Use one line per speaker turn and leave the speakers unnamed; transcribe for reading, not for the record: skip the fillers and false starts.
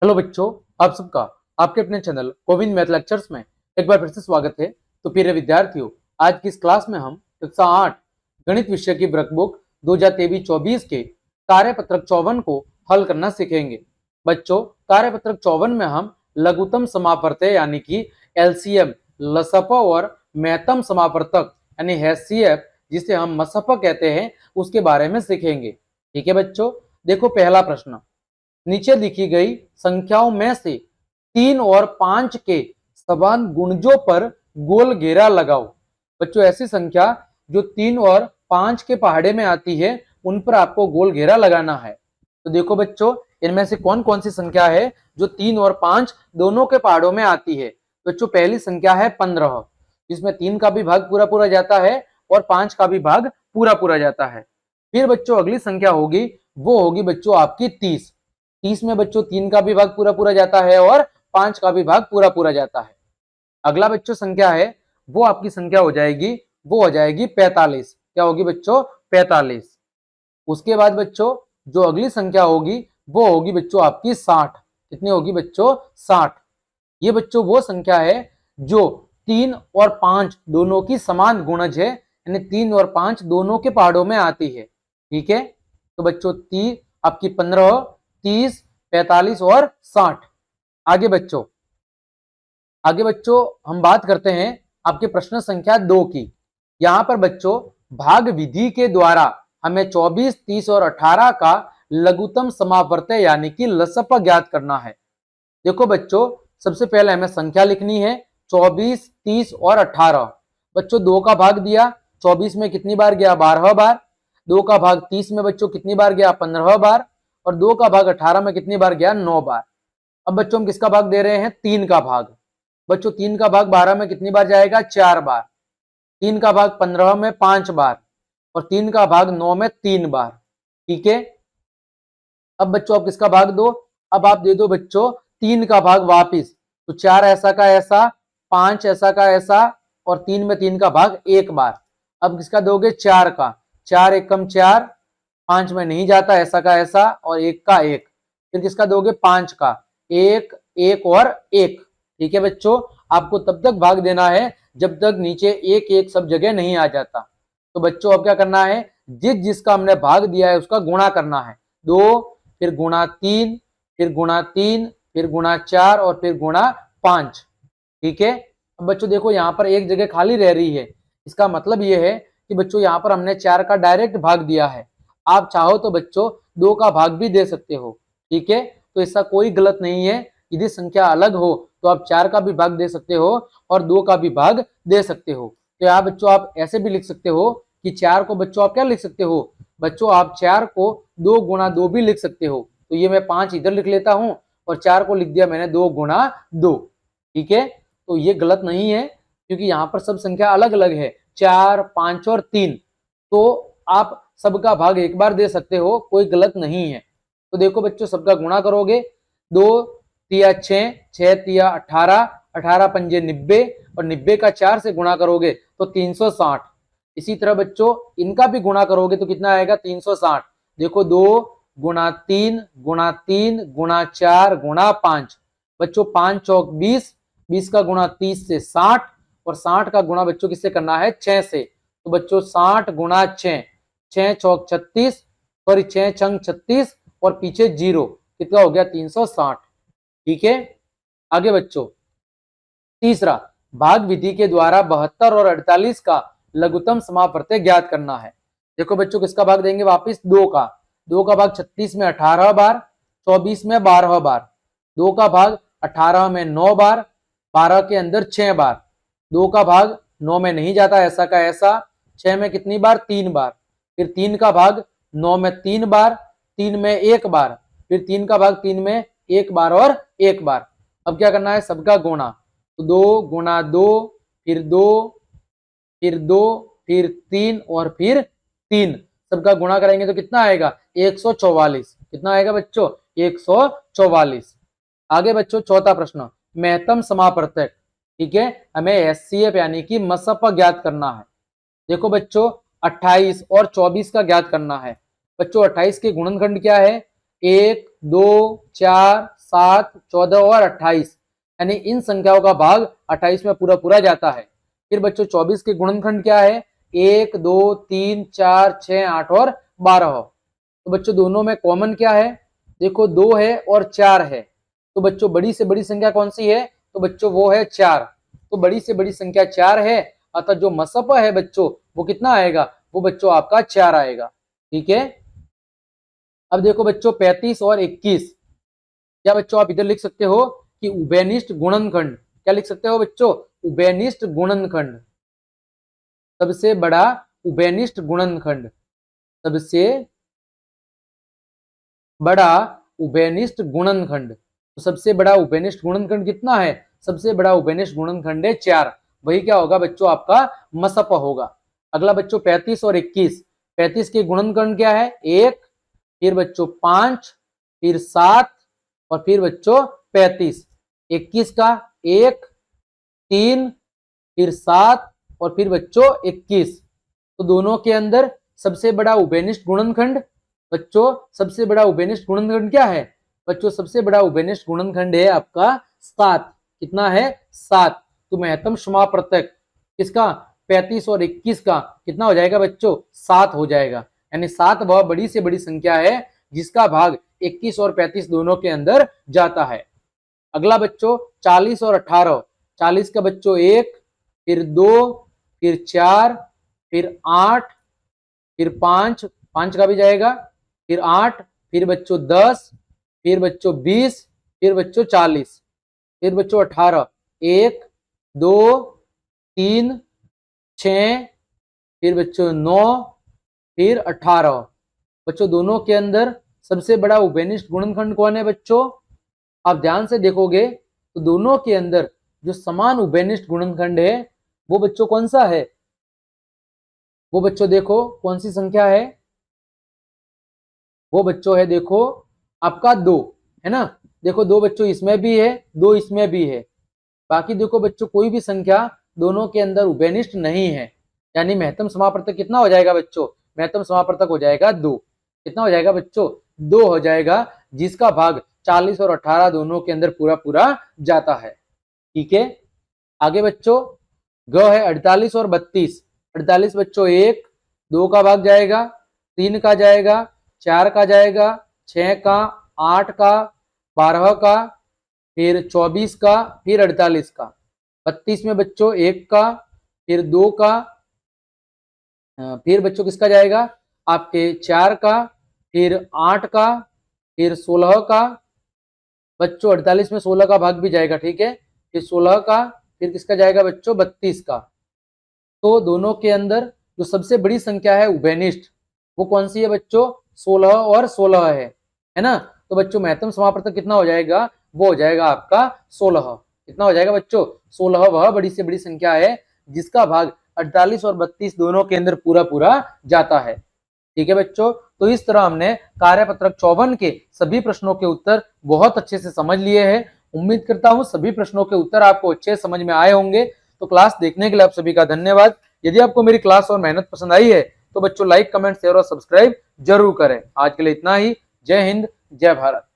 Hello बच्चों, आप सबका आपके अपने चैनल कोविन मैथ लेक्चर्स में एक बार फिर से स्वागत है। तो प्रिय विद्यार्थियों, आज की इस क्लास में हम कक्षा 8 गणित विषय की वर्कबुक 2023-24 के कार्यपत्रक 54 को हल करना सीखेंगे। बच्चों, कार्यपत्रक 54 में हम लघुत्तम समापवर्तक यानी कि एलसीएम, लसप और महत्तम समापवर्तक यानी एचसीएफ, जिसे हम मसप कहते हैं, उसके बारे में सीखेंगे। ठीक है बच्चों, देखो पहला प्रश्न। नीचे लिखी गई संख्याओं में से 3 और 5 के समान गुणजों पर गोल घेरा लगाओ। बच्चों, ऐसी संख्या जो 3 और 5 के पहाड़े में आती है उन पर आपको गोल घेरा लगाना है। तो देखो बच्चों, इनमें से कौन कौन सी संख्या है जो 3 और 5 दोनों के पहाड़ों में आती है। बच्चों, पहली संख्या है 15, जिसमें 3 का भी भाग पूरा पूरा जाता है और 5 का भी भाग पूरा पूरा जाता है। फिर बच्चों अगली संख्या होगी, वो होगी बच्चों आपकी 30। 30 में बच्चों 3 का भी भाग पूरा पूरा जाता है और 5 का भी भाग पूरा पूरा जाता है। अगला बच्चों संख्या है, वो आपकी संख्या हो जाएगी, वो हो जाएगी 45। क्या होगी बच्चों? 45। उसके बाद बच्चों जो अगली संख्या होगी वो होगी बच्चों आपकी 60। कितनी होगी बच्चों? 60। ये बच्चों वो संख्या है जो 3 और 5 दोनों की समान गुणज है, यानी 3 और 5 दोनों के पहाड़ों में आती है। ठीक है, तो बच्चों आपकी 15, 30, 45 और 60। आगे बच्चों हम बात करते हैं आपके प्रश्न संख्या 2 की। यहां पर बच्चों भाग विधि के द्वारा हमें 24, 30 और 18 का लघुत्तम समापवर्तक यानी कि लसप ज्ञात करना है। देखो बच्चों, सबसे पहले हमें संख्या लिखनी है 24, 30 और 18। बच्चों 2 का भाग दिया, 24 में कितनी बार गया? 12 बार। 2 का भाग 30 में बच्चों कितनी बार गया? 15 बार। और 2 का भाग 18 में कितनी बार गया? 9 बार। अब बच्चों हम किसका भाग दे रहे हैं? 3 का भाग। बच्चों 3 का भाग 12 में कितनी बार जाएगा? 4 बार। 3 का भाग 15 में 5 बार और 3 का भाग 9 में 3 बार। ठीक है, अब बच्चों आप किसका भाग दो? अब आप दे दो बच्चों 3 का भाग वापिस। तो 4 ऐसा का ऐसा, 5 ऐसा का ऐसा और 3 में 3 का भाग एक बार। अब किसका दोगे? 4 का। 4 एकम 4, 5 में नहीं जाता, ऐसा का ऐसा और एक का एक। फिर किसका दोगे? 5 का। एक, एक और एक। ठीक है बच्चों, आपको तब तक भाग देना है जब तक नीचे एक एक सब जगह नहीं आ जाता। तो बच्चों अब क्या करना है? जिसका हमने भाग दिया है उसका गुणा करना है। 2, फिर गुणा 3, फिर गुणा 3, फिर गुणा 4 और फिर गुणा 5। ठीक है, अब बच्चों देखो यहाँ पर एक जगह खाली रह रही है। इसका मतलब ये है कि बच्चों यहाँ पर हमने 4 का डायरेक्ट भाग दिया है। आप चाहो तो बच्चों 2 का भाग भी दे सकते हो। ठीक है, तो ऐसा कोई गलत नहीं है। यदि संख्या अलग हो तो आप 4 का भी भाग दे सकते हो और 2 का भी भाग दे सकते हो। तो यहाँ बच्चों आप ऐसे भी लिख सकते हो कि 4 को बच्चों आप क्या लिख सकते हो? बच्चों आप 4 को 2 गुणा 2 भी लिख सकते हो। तो ये मैं 5 इधर लिख लेता हूं और 4 को लिख दिया मैंने 2 गुणा 2। ठीक है, तो ये गलत नहीं है क्योंकि यहाँ पर सब संख्या अलग अलग है, 4, 5 और 3। तो आप सबका भाग एक बार दे सकते हो, कोई गलत नहीं है। तो देखो बच्चों सबका गुणा करोगे, 2 तिया 6, 6 तिया 18, 18 पंजे 90 और 90 का 4 से गुणा करोगे तो 360। इसी तरह बच्चों इनका भी गुणा करोगे तो कितना आएगा? 360। देखो 2 गुणा 3 गुणा 3 गुणा 4 गुणा 5। बच्चों 5 चौक 20, 20 का गुणा 30 से 60 और 60 का गुणा बच्चों किससे करना है? 6 से। तो बच्चों 60 गुणा 6, 6 चौक 36, सॉरी 6 छंग 36 और पीछे 0, कितना हो गया? 360। ठीक है, आगे बच्चों तीसरा, भाग विधि के द्वारा 72 और 48 का लघुत्तम समापवर्तक ज्ञात करना है। देखो बच्चों किसका भाग देंगे? वापिस 2 का। 2 का भाग 36 में 18 बार, 24 में 12 बार। 2 का भाग 18 में 9 बार, 12 के अंदर 6 बार। 2 का भाग 9 में नहीं जाता, ऐसा का ऐसा। 6 में कितनी बार? 3 बार। फिर 3 का भाग 9 में 3 बार, 3 में 1 बार। फिर 3 का भाग 3 में 1 बार और 1 बार। अब क्या करना है? सबका गुणा। तो 2 गुणा 2, फिर 2, फिर 2, फिर 3 और फिर 3। सबका गुणा करेंगे तो कितना आएगा? 144। कितना आएगा बच्चों? 144। आगे बच्चों चौथा प्रश्न, महत्तम समापवर्तक। ठीक है, हमें एचसीएफ यानी कि मसप ज्ञात करना है। देखो बच्चों 28 और 24 का ज्ञात करना है। बच्चों 28 के गुणनखंड क्या है? 1, 2, 4, 7, 14 और 28, यानी इन संख्याओं का भाग 28 में पूरा पूरा जाता है। फिर बच्चों 24 के गुणनखंड क्या है? 1, 2, 3, 4, 6, 8 और 12। तो बच्चों दोनों में कॉमन क्या है? देखो 2 है और 4 है। तो बच्चों बड़ी से बड़ी संख्या कौन सी है? तो बच्चों वो है 4। तो बड़ी से बड़ी संख्या 4 है, अतः जो मसप है बच्चों वो कितना आएगा? वो बच्चों आपका 4 आएगा। ठीक है। अब देखो बच्चों 35 और 21, क्या बच्चों आप इधर लिख सकते हो कि उभयनिष्ठ गुणनखंड। क्या लिख सकते हो बच्चों? उभयनिष्ठ गुणनखंड। सबसे बड़ा उभयनिष्ठ गुणनखंड, सबसे बड़ा उभयनिष्ठ गुणनखंड। तो सबसे बड़ा उभयनिष्ठ गुणनखंड कितना है? सबसे बड़ा उभयनिष्ठ गुणनखंड है 4। वही क्या होगा बच्चों? आपका मसप होगा। अगला बच्चों 35 और 21। 35 के गुणनखंड क्या है? 1, फिर बच्चों 5, फिर 7 और फिर बच्चों 35। 21 का 1, 3, फिर 7 और फिर बच्चों 21। तो दोनों के अंदर सबसे बड़ा उभयनिष्ठ गुणनखंड, बच्चों सबसे बड़ा उभयनिष्ठ गुणनखंड क्या है? बच्चों सबसे बड़ा उभयनिष्ठ गुणनखंड है आपका 7। कितना है? 7। तो महत्तम समापवर्तक किसका? 35 और 21 का कितना हो जाएगा बच्चों? 7 हो जाएगा। यानी 7 वह बड़ी से बड़ी संख्या है जिसका भाग 21 और 35 दोनों के अंदर जाता है। अगला बच्चों 40 और 18। 40 का बच्चों 1, फिर 2, फिर 4, फिर 8, फिर 5, 5 का भी जाएगा, फिर 8, फिर बच्चों 10, फिर बच्चों 20, फिर बच्चों 40, फिर बच्चों 18। 1, 2, 3, 6, फिर बच्चों 9, फिर 18। बच्चों दोनों के अंदर सबसे बड़ा उभयनिष्ठ गुणनखंड कौन है बच्चों? आप ध्यान से देखोगे तो दोनों के अंदर जो समान उभयनिष्ठ गुणनखंड है वो बच्चों कौन सा है? वो बच्चों देखो कौन सी संख्या है? वो बच्चों है देखो आपका 2, है ना। देखो 2 बच्चों इसमें भी है, 2 इसमें भी है। बाकी देखो बच्चों कोई भी संख्या दोनों के अंदर उभयनिष्ठ नहीं है, यानी महत्तम समापवर्तक कितना हो जाएगा बच्चों? महत्तम समापवर्तक हो जाएगा 2। कितना हो जाएगा बच्चों? 2 हो जाएगा, जिसका भाग 40 और 18 दोनों के अंदर पूरा पूरा जाता है। ठीक है। आगे बच्चों ग है 48 और 32। 48 बच्चों 1, 2 का भाग जाएगा, 3 का जाएगा, 4 का जाएगा, 6 का, 8 का, 12 का, फिर 24 का, फिर 48 का। 32 में बच्चों 1 का, फिर 2 का, फिर बच्चों किसका जाएगा? आपके 4 का, फिर 8 का, फिर 16 का। बच्चों 48 में 16 का भाग भी जाएगा, ठीक है। फिर 16 का, फिर किसका जाएगा बच्चों? 32 का। तो दोनों के अंदर जो सबसे बड़ी संख्या है उभयनिष्ठ वो कौन सी है बच्चों? 16 और 16 है ना। तो बच्चों महत्तम समापवर्तक कितना हो जाएगा? वो हो जाएगा आपका 16। कितना हो जाएगा बच्चों? 16 वह बड़ी से बड़ी संख्या है जिसका भाग 48 और 32 दोनों के अंदर पूरा पूरा जाता है। ठीक है बच्चों। तो इस तरह हमने कार्यपत्रक 54 के सभी प्रश्नों के उत्तर बहुत अच्छे से समझ लिए हैं। उम्मीद करता हूं सभी प्रश्नों के उत्तर आपको अच्छे समझ में आए होंगे। तो क्लास देखने के लिए आप सभी का धन्यवाद। यदि आपको मेरी क्लास और मेहनत पसंद आई है तो बच्चों लाइक, कमेंट, शेयर और सब्सक्राइब जरूर करें। आज के लिए इतना ही। जय हिंद, जय भारत।